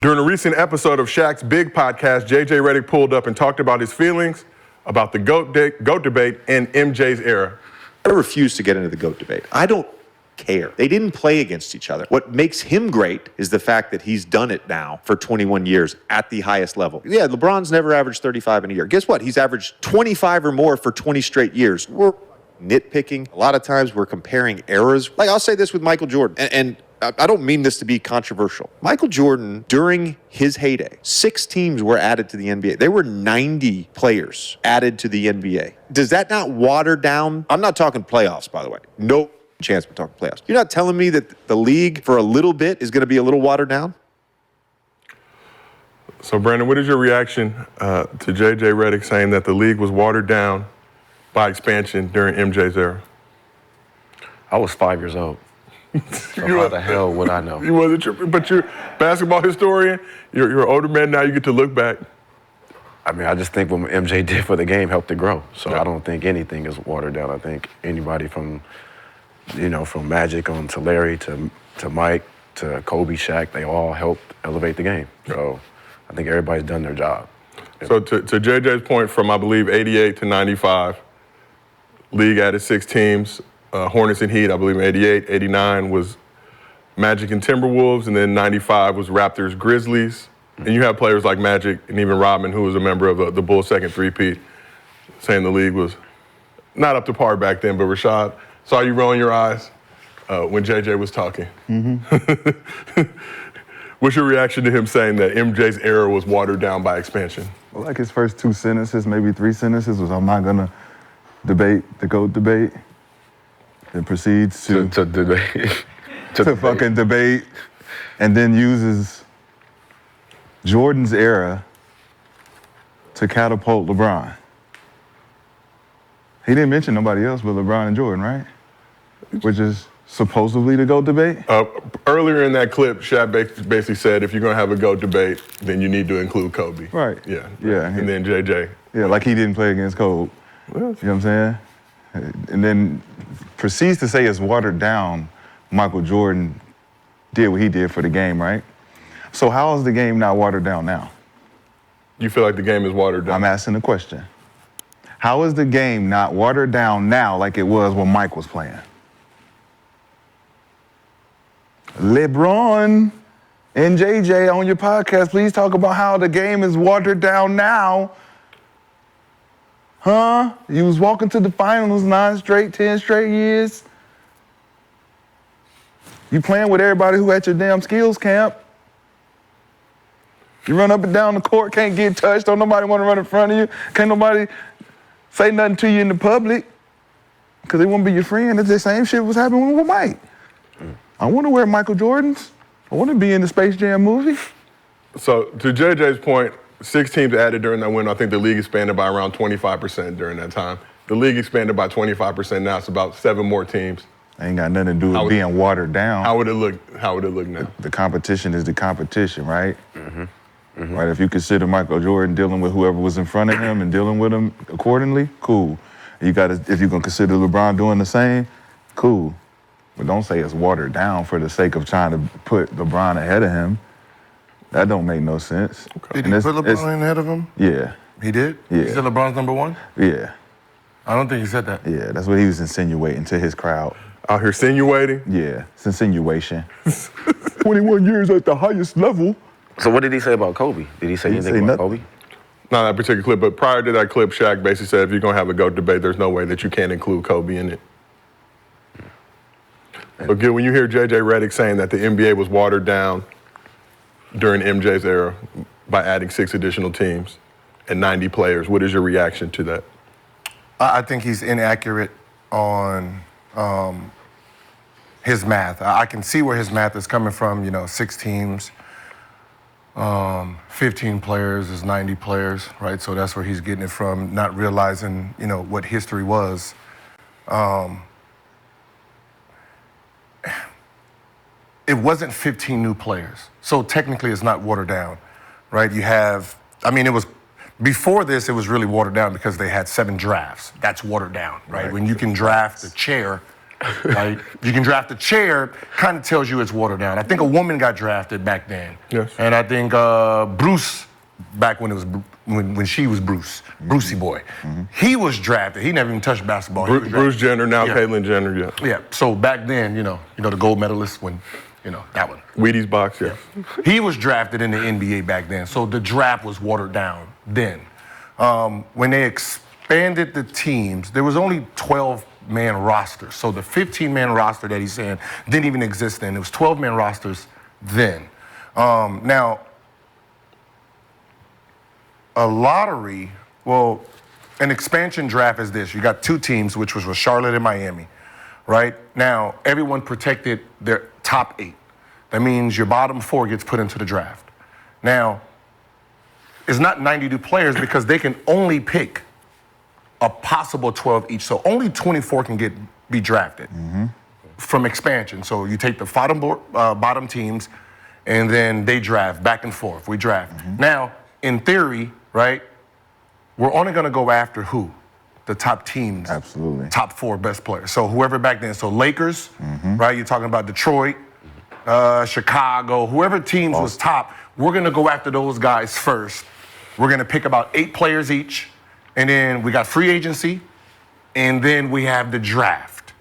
During a recent episode of Shaq's Big Podcast, JJ Reddick pulled up and talked about his feelings about the GOAT debate and MJ's era. I refuse to get into the GOAT debate. I don't care. They didn't play against each other. What makes him great is the fact that he's done it now for 21 years at the highest level. Yeah, LeBron's never averaged 35 in a year. Guess what? He's averaged 25 or more for 20 straight years. We're nitpicking. A lot of times we're comparing eras. Like, I'll say this with Michael Jordan, and I don't mean this to be controversial. Michael Jordan, during his heyday, 6 teams were added to the NBA. There were 90 players added to the NBA. Does that not water down? I'm not talking playoffs, by the way. No chance we're talking playoffs. You're not telling me that the league for a little bit is going to be a little watered down? So, Brandon, what is your reaction to JJ Reddick saying that the league was watered down by expansion during MJ's era? I was 5 years old. So how the hell would I know? You wasn't tripping, but you're a basketball historian. You're an older man now. You get to look back. I mean, I just think what MJ did for the game helped it grow. So I don't think anything is watered down. I think anybody from Magic on to Larry to Mike to Kobe, Shaq, they all helped elevate the game. So I think everybody's done their job. So to JJ's point, from I believe 88 to 95, league added 6 teams. Hornets and Heat, I believe in 88. 89 was Magic and Timberwolves, and then 95 was Raptors, Grizzlies. And you have players like Magic and even Rodman, who was a member of the Bulls' second three-peat, saying the league was not up to par back then. But Rashad, saw you rolling your eyes when JJ was talking. Mm-hmm. What's your reaction to him saying that MJ's era was watered down by expansion? Well, like his first 2 sentences, maybe 3 sentences, was I'm not gonna debate the GOAT debate. Then proceeds to debate. to fucking debate, and then uses Jordan's era to catapult LeBron. He didn't mention nobody else but LeBron and Jordan, right? Which is supposedly the GOAT debate? Earlier in that clip, Shaq basically said, if you're going to have a GOAT debate, then you need to include Kobe. Right. Yeah. Yeah. And then JJ. Yeah, like he didn't play against Kobe. You know what I'm saying? And then proceeds to say it's watered down. Michael Jordan did what he did for the game, right? So how is the game not watered down now? You feel like the game is watered down? I'm asking the question. How is the game not watered down now like it was when Mike was playing? LeBron and JJ on your podcast, please talk about how the game is watered down now. Huh? You was walking to the finals 9 straight, 10 straight years. You playing with everybody who at your damn skills camp. You run up and down the court, can't get touched, don't nobody want to run in front of you, can't nobody say nothing to you in the public because they won't be your friend. It's the same shit was happening with Mike. I want to wear Michael Jordans. I want to be in the Space Jam movie. So to JJ's point, 6 teams added during that window. I think the league expanded by around 25% during that time. The league expanded by 25%. Now it's about 7 more teams. Ain't got nothing to do with being watered down. How would it look now? The competition is the competition, right? Mm-hmm. Mm-hmm. Right. If you consider Michael Jordan dealing with whoever was in front of him and dealing with him accordingly, cool. If you're gonna consider LeBron doing the same, cool. But don't say it's watered down for the sake of trying to put LeBron ahead of him. That don't make no sense. Okay. Did he put LeBron ahead of him? Yeah. He did? Yeah. He said LeBron's number 1? Yeah. I don't think he said that. Yeah, that's what he was insinuating to his crowd. Out here insinuating? Yeah, it's insinuation. 21 years at the highest level. So what did he say about Kobe? Did he say anything about Kobe? Not that particular clip, but prior to that clip, Shaq basically said, if you're going to have a GOAT debate, there's no way that you can't include Kobe in it. So, Gil, when you hear JJ Reddick saying that the NBA was watered down during MJ's era by adding 6 additional teams and 90 players, what is your reaction to that? I think he's inaccurate on his math. I can see where his math is coming from, 6 teams, 15 players is 90 players, right? So that's where he's getting it from, not realizing, what history was. It wasn't 15 new players. So technically it's not watered down, right? Before this, it was really watered down because they had 7 drafts. That's watered down, right? When you can draft a chair Like, you can draft a chair, kind of tells you it's watered down. I think a woman got drafted back then. Yes. And I think Bruce, back when it was when she was Bruce, Brucey boy, he was drafted. He never even touched basketball. He was Bruce Jenner, now Yeah. Caitlyn Jenner, yeah. Yeah. So back then, the gold medalist when, that one. Wheaties box, yeah. He was drafted in the NBA back then, so the draft was watered down then. When they expanded the teams, there was only 12-man rosters. So the 15-man roster that he's saying didn't even exist then. It was 12-man rosters then. Now, a lottery, an expansion draft is this. You got two teams, which was Charlotte and Miami, right? Now, everyone protected their top 8. That means your bottom 4 gets put into the draft. Now, it's not 92 players because they can only pick a possible 12 each. So only 24 can be drafted from expansion. So you take the bottom teams, and then they draft back and forth. We draft. Now, in theory, right, we're only going to go after who? The top teams. Absolutely. Top 4 best players. So whoever back then. So Lakers, right? You're talking about Detroit, Chicago, whoever teams was top, we're going to go after those guys first. We're going to pick about 8 players each. And then we got free agency. And then we have the draft,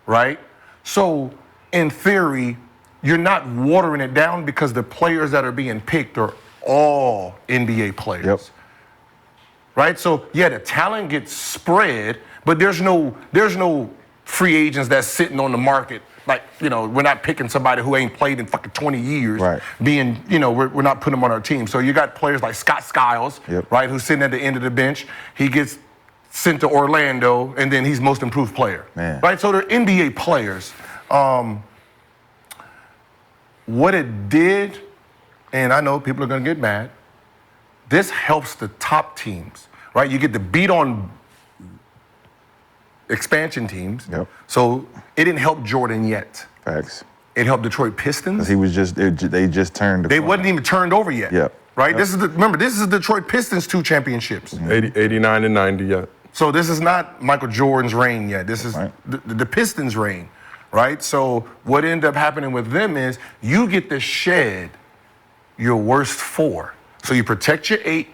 right? So in theory, you're not watering it down because the players that are being picked are all NBA players. Yep. Right? So yeah, the talent gets spread, but there's no free agents that's sitting on the market. Like, we're not picking somebody who ain't played in fucking 20 years. Right. We're not putting them on our team. So you got players like Scott Skiles, right, who's sitting at the end of the bench. He gets sent to Orlando, and then he's most improved player. Man. Right? So they're NBA players. What it did, and I know people are going to get mad, this helps the top teams, right? You get to beat on expansion teams. Yep. So it didn't help Jordan yet. Facts. It helped Detroit Pistons. He was they just turned. They wasn't even turned over yet. Yep. Right? This is Detroit Pistons 2 championships. 89 and 90, yeah. So this is not Michael Jordan's reign yet. This is the Pistons' reign, right? So what ended up happening with them is you get to shed your worst 4. So you protect your 8,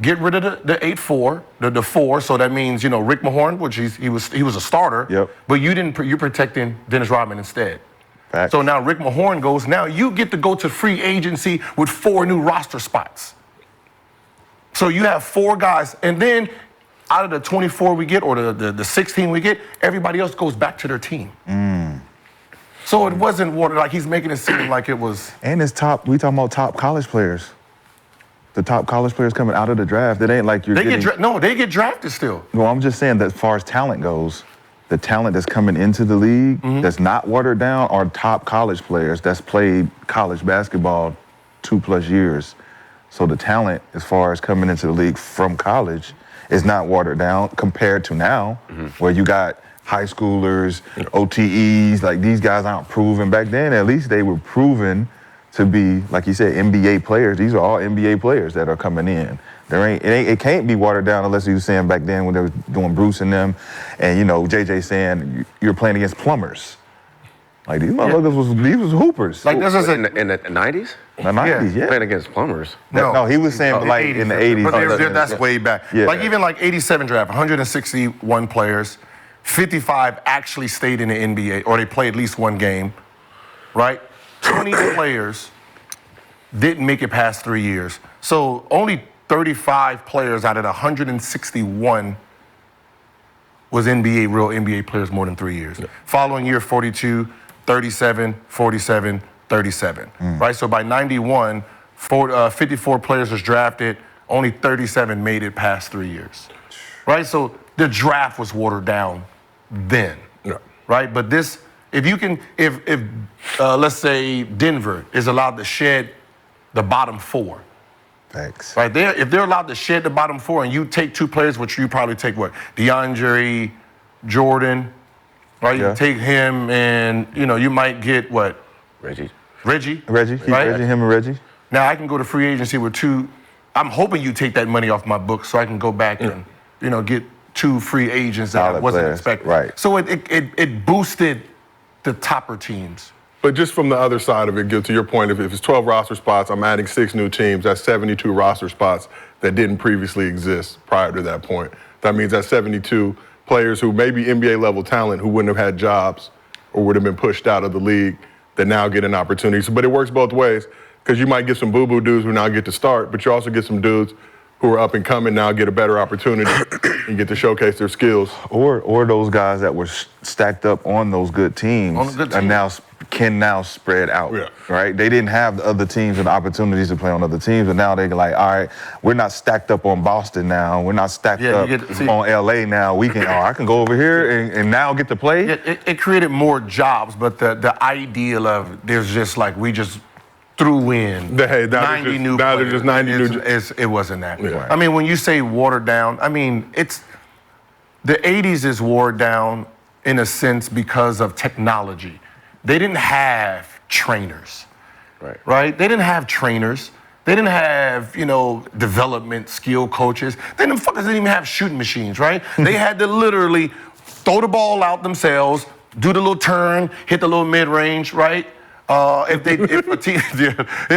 get rid of the 8-4, the 4. So that means Rick Mahorn, which he was a starter. Yep. But you're protecting Dennis Rodman instead. Facts. So now Rick Mahorn goes. Now you get to go to free agency with 4 new roster spots. So you have 4 guys, and then out of the 24 we get, or the 16 we get, everybody else goes back to their team. So it wasn't like he's making it seem like it was. And it's top. We talking about top college players. The top college players coming out of the draft. It ain't like you're getting. They get drafted still. Well, I'm just saying that as far as talent goes, the talent that's coming into the league that's not watered down are top college players that's played college basketball 2+ years. So the talent, as far as coming into the league from college, is not watered down compared to now, where you got high schoolers, OTEs. Like, these guys aren't proven. Back then, at least they were proven to be, like you said, NBA players. These are all NBA players that are coming in. It can't be watered down unless you were saying back then when they were doing Bruce and them, and JJ saying you're playing against plumbers. Like, these motherfuckers these was hoopers. Like, this is in the 90s? The 90s, yeah. Playing against plumbers. No, he was saying in the 80s. But that's way back. Yeah. Like even like 87 draft, 161 players, 55 actually stayed in the NBA, or they played at least one game, right? 20 players didn't make it past 3 years. So only 35 players out of the 161 was real NBA players more than 3 years. Yeah. Following year, 42, 37, 47, 37, right? So by 91, 54 players was drafted, only 37 made it past 3 years, right? So the draft was watered down then, right? But this, if let's say Denver is allowed to shed the bottom 4, Thanks. right there, if they're allowed to shed the bottom 4 and you take 2 players, which you probably take what? DeAndre Jordan, right? Yeah. You take him and, you might get what? Reggie. Keep right? him and Reggie. Now I can go to free agency with 2. I'm hoping you take that money off my books so I can go back and, get 2 free agents that I wasn't expecting. Right. So it boosted the topper teams. But just from the other side of it, Gil, to your point, if it's 12 roster spots, I'm adding 6 new teams. That's 72 roster spots that didn't previously exist prior to that point. That means that's 72 players who may be NBA level talent who wouldn't have had jobs or would have been pushed out of the league that now get an opportunity. So, but it works both ways, because you might get some boo-boo dudes who now get to start, but you also get some dudes who are up and coming now get a better opportunity and get to showcase their skills. Or those guys that were stacked up on those good teams, can now spread out, right? They didn't have the other teams and opportunities to play on other teams, but now they're like, all right, we're not stacked up on Boston now. We're not stacked up on LA now. We can, I can go over here and now get to play. It created more jobs, but the ideal of there's just like we just threw in 90 new players. Just 90 new. It wasn't that. Yeah. I mean, when you say watered down, I mean, the 80s is watered down in a sense because of technology. They didn't have trainers, right? They didn't have trainers. They didn't have, development skill coaches. They didn't even have shooting machines, right? They had to literally throw the ball out themselves, do the little turn, hit the little mid-range, right? If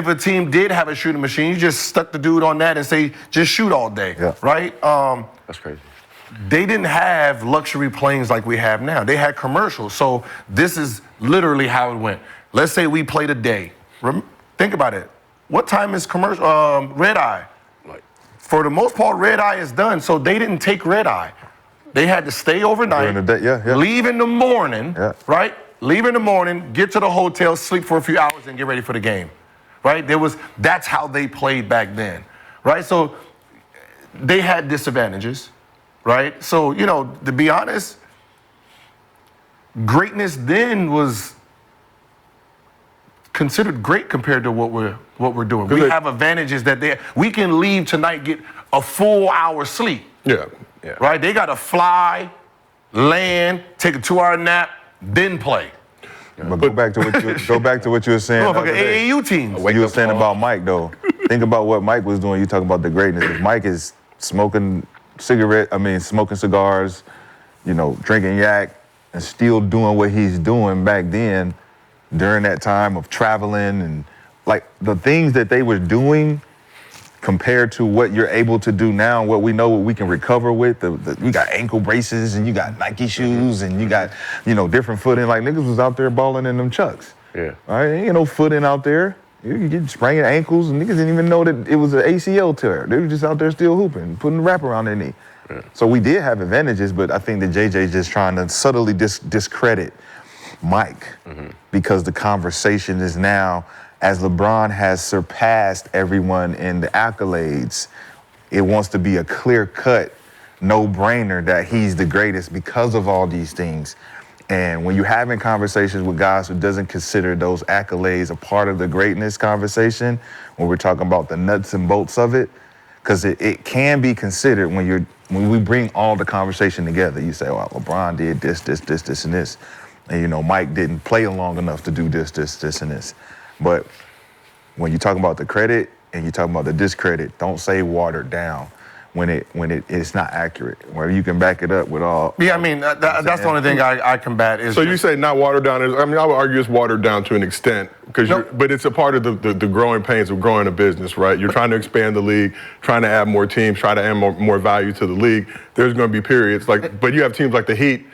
a team did have a shooting machine, you just stuck the dude on that and say, just shoot all day, right? That's crazy. They didn't have luxury planes like we have now. They had commercials. So this is literally how it went. Let's say we played a day. Think about it. What time is commercial? Red Eye. For the most part, Red Eye is done. So they didn't take Red Eye. They had to stay overnight, During the day, leave in the morning, right? Leave in the morning, get to the hotel, sleep for a few hours, and get ready for the game, right? That's how they played back then, right? So they had disadvantages, right? So, to be honest, greatness then was considered great compared to what we're doing. We have advantages that we can leave tonight, get a full hour sleep. Yeah. Right? They got to fly, land, take a 2-hour nap, then play. But go back to what you were saying. AAU teams. You were saying about Mike, though. Think about what Mike was doing. You talk about the greatness. If Mike is smoking cigars, drinking yak, and still doing what he's doing back then during that time of traveling and like the things that they were doing compared to what you're able to do now, what we know what we can recover with. You got ankle braces and you got Nike shoes and you got, different footing. Like niggas was out there balling in them chucks. Yeah. All right, ain't no footing out there. You get spraining ankles and niggas didn't even know that it was an ACL tear. They were just out there still hooping, putting the wrap around their knee. Yeah. So we did have advantages, but I think that JJ's just trying to subtly discredit Mike because the conversation is now, as LeBron has surpassed everyone in the accolades, it wants to be a clear-cut, no-brainer that he's the greatest because of all these things. And when you're having conversations with guys who doesn't consider those accolades a part of the greatness conversation, when we're talking about the nuts and bolts of it, because it can be considered when we bring all the conversation together. You say, well, LeBron did this, and this. And, Mike didn't play long enough to do this, and this. But when you talk about the credit and you talk about the discredit, don't say watered down when it's not accurate. Where you can back it up with all. Yeah, I mean that's the only thing I combat is. So you say not watered down? I would argue it's watered down to an extent but it's a part of the growing pains of growing a business, right? You're trying to expand the league, trying to add more teams, trying to add more value to the league. There's going to be periods but you have teams like the Heat